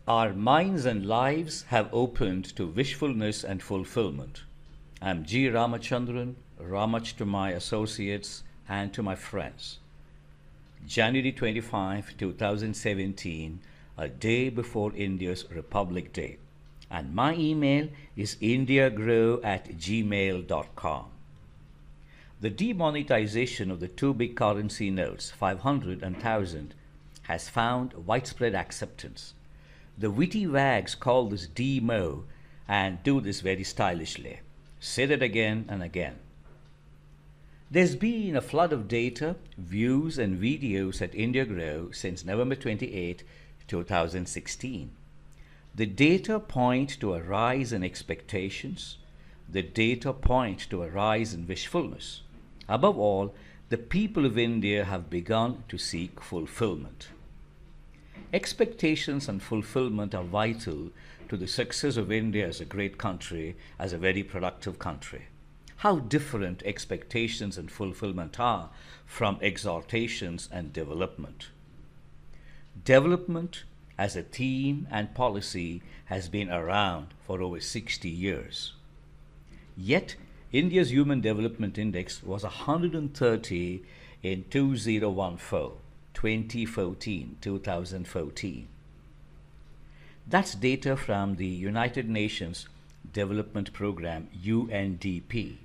Our minds and lives have opened to wishfulness and fulfillment. I'm G. Ramachandran, Ramach to my associates and to my friends. January 25, 2017, a day before India's Republic Day. And my email is indiagrow@gmail.com. The demonetization of the two big currency notes, 500 and 1000, has found widespread acceptance. The witty wags call this demo and do this very stylishly. Say that again and again. There's been a flood of data, views and videos at IndiaGrow since November 28, 2016. The data point to a rise in expectations. The data point to a rise in wishfulness. Above all, the people of India have begun to seek fulfillment. Expectations and fulfillment are vital to the success of India as a great country, as a very productive country. How different expectations and fulfillment are from exhortations and development. Development as a theme and policy has been around for over 60 years. Yet, India's Human Development Index was 130 in 2014. That's data from the United Nations Development Program, UNDP.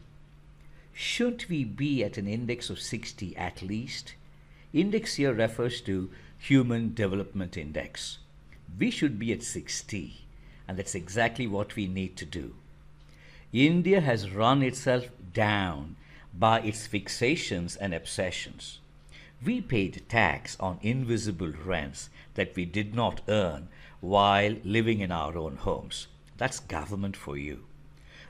Shouldn't we be at an index of 60 at least? Index here refers to Human Development Index. We should be at 60, and that's exactly what we need to do. India has run itself down by its fixations and obsessions. We paid tax on invisible rents that we did not earn while living in our own homes. That's government for you.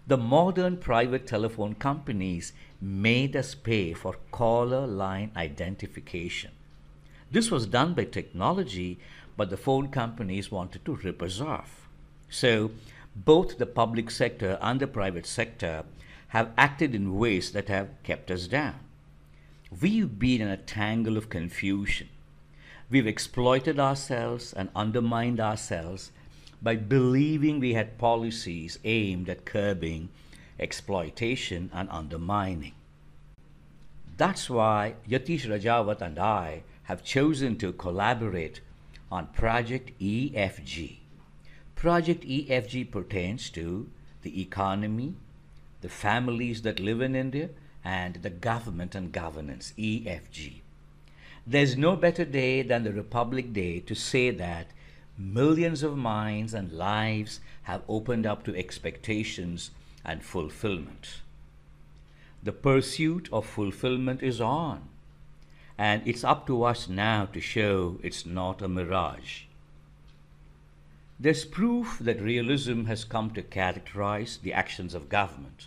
The modern private telephone companies made us pay for caller line identification. This was done by technology, but the phone companies wanted to rip us off. So, both the public sector and the private sector have acted in ways that have kept us down. We've been in a tangle of confusion. We've exploited ourselves and undermined ourselves by believing we had policies aimed at curbing exploitation and undermining. That's why Yatish Rajawat and I have chosen to collaborate on Project EFG. Project EFG pertains to the economy, the families that live in India, and the government and governance, EFG. There's no better day than the Republic Day to say that millions of minds and lives have opened up to expectations and fulfillment. The pursuit of fulfillment is on, and it's up to us now to show it's not a mirage. There's proof that realism has come to characterize the actions of government.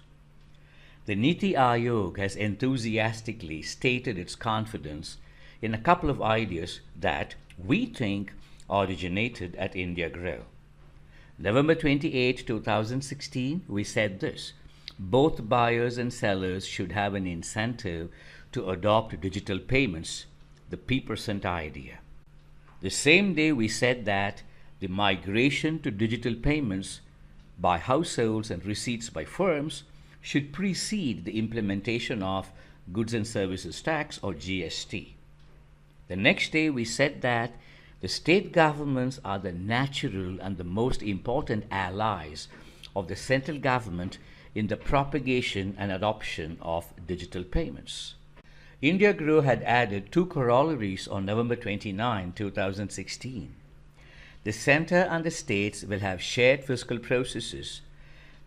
The Niti Aayog has enthusiastically stated its confidence in a couple of ideas that we think originated at IndiaGrow. November 28, 2016, we said this: both buyers and sellers should have an incentive to adopt digital payments, the P% idea. The same day we said that the migration to digital payments by households and receipts by firms should precede the implementation of Goods and Services Tax, or GST. The next day we said that the state governments are the natural and the most important allies of the central government in the propagation and adoption of digital payments. IndiaGrow had added two corollaries on November 29, 2016. The center and the states will have shared fiscal processes.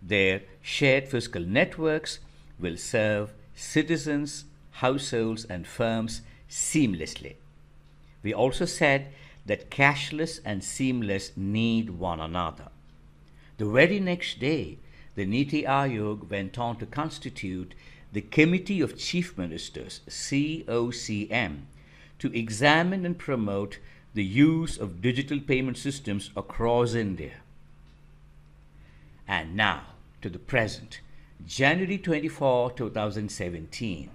Their shared fiscal networks will serve citizens, households, and firms seamlessly. We also said that cashless and seamless need one another. The very next day, the Niti Aayog went on to constitute the Committee of Chief Ministers, COCM, to examine and promote the use of digital payment systems across India. And now to the present, January 24, 2017.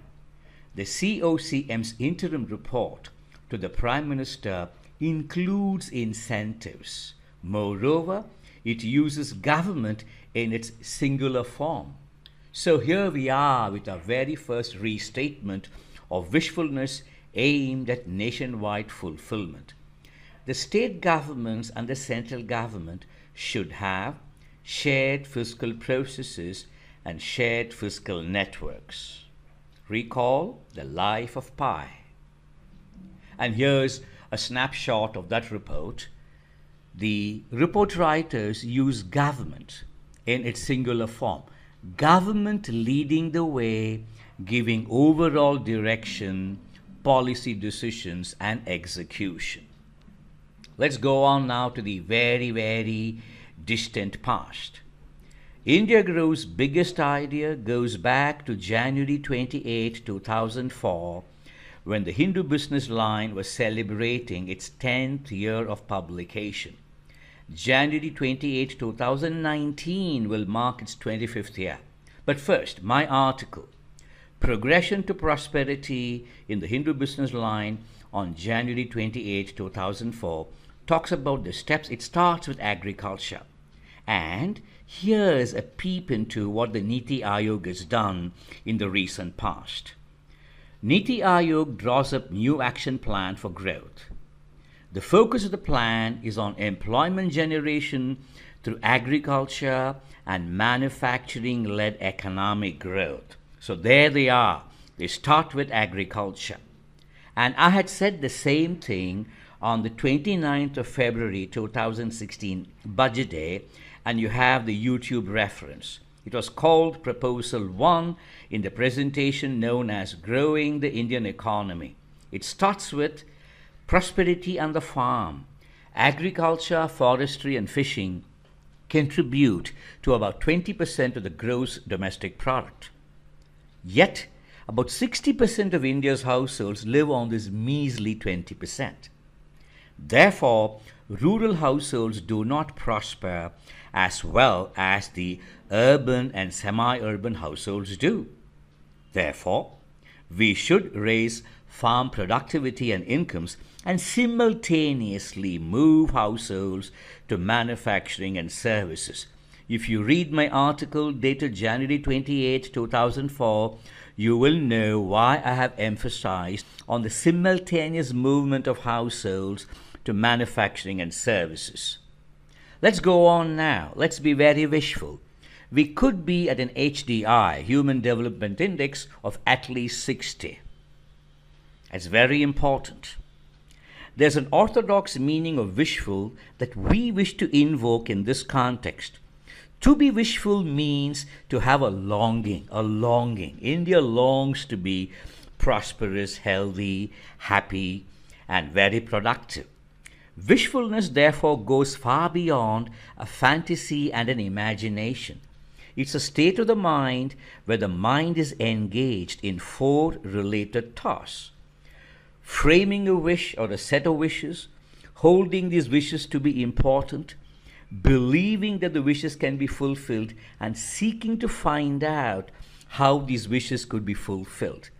The COCM's interim report to the Prime Minister includes incentives. Moreover, it uses government in its singular form. So here we are with our very first restatement of wishfulness aimed at nationwide fulfillment. The state governments and the central government should have shared fiscal processes and shared fiscal networks. Recall the life of Pi. And here's a snapshot of that report. The report writers use government in its singular form. Government leading the way, giving overall direction, policy decisions, and execution. Let's go on now to the very, very distant past. India Grow's biggest idea goes back to January 28, 2004, when the Hindu Business Line was celebrating its 10th year of publication. January 28, 2019 will mark its 25th year. But first, my article, Progression to Prosperity in the Hindu Business Line on January 28, 2004, talks about the steps. It starts with agriculture. And here's a peep into what the Niti Aayog has done in the recent past. Niti Aayog draws up new action plan for growth. The focus of the plan is on employment generation through agriculture and manufacturing-led economic growth. So there they are. They start with agriculture. And I had said the same thing on the 29th of February 2016 Budget Day, and you have the YouTube reference. It was called Proposal 1 in the presentation known as Growing the Indian Economy. It starts with prosperity and the farm. Agriculture, forestry, and fishing contribute to about 20% of the gross domestic product. Yet, about 60% of India's households live on this measly 20%. Therefore, rural households do not prosper as well as the urban and semi-urban households do. Therefore, we should raise farm productivity and incomes and simultaneously move households to manufacturing and services. If you read my article dated January 28, 2004, you will know why I have emphasized on the simultaneous movement of households to manufacturing and services. Let's go on now. Let's be very wishful. We could be at an HDI, Human Development Index, of at least 60. That's very important. There's an orthodox meaning of wishful that we wish to invoke in this context. To be wishful means to have a longing, a longing. India longs to be prosperous, healthy, happy, and very productive. Wishfulness, therefore, goes far beyond a fantasy and an imagination. It's a state of the mind where the mind is engaged in 4 related tasks: framing a wish or a set of wishes, holding these wishes to be important, believing that the wishes can be fulfilled, and seeking to find out how these wishes could be fulfilled.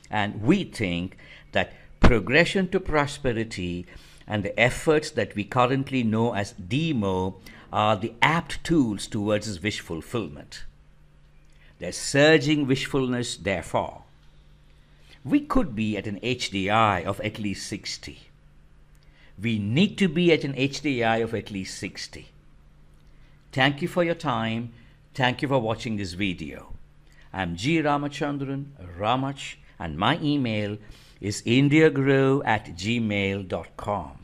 And we think that progression to prosperity and the efforts that we currently know as DEMO are the apt tools towards this wish fulfillment. There's surging wishfulness, therefore. We could be at an HDI of at least 60. We need to be at an HDI of at least 60. Thank you for your time. Thank you for watching this video. I'm G. Ramachandran, Ramach, and my email is indiagrow@gmail.com.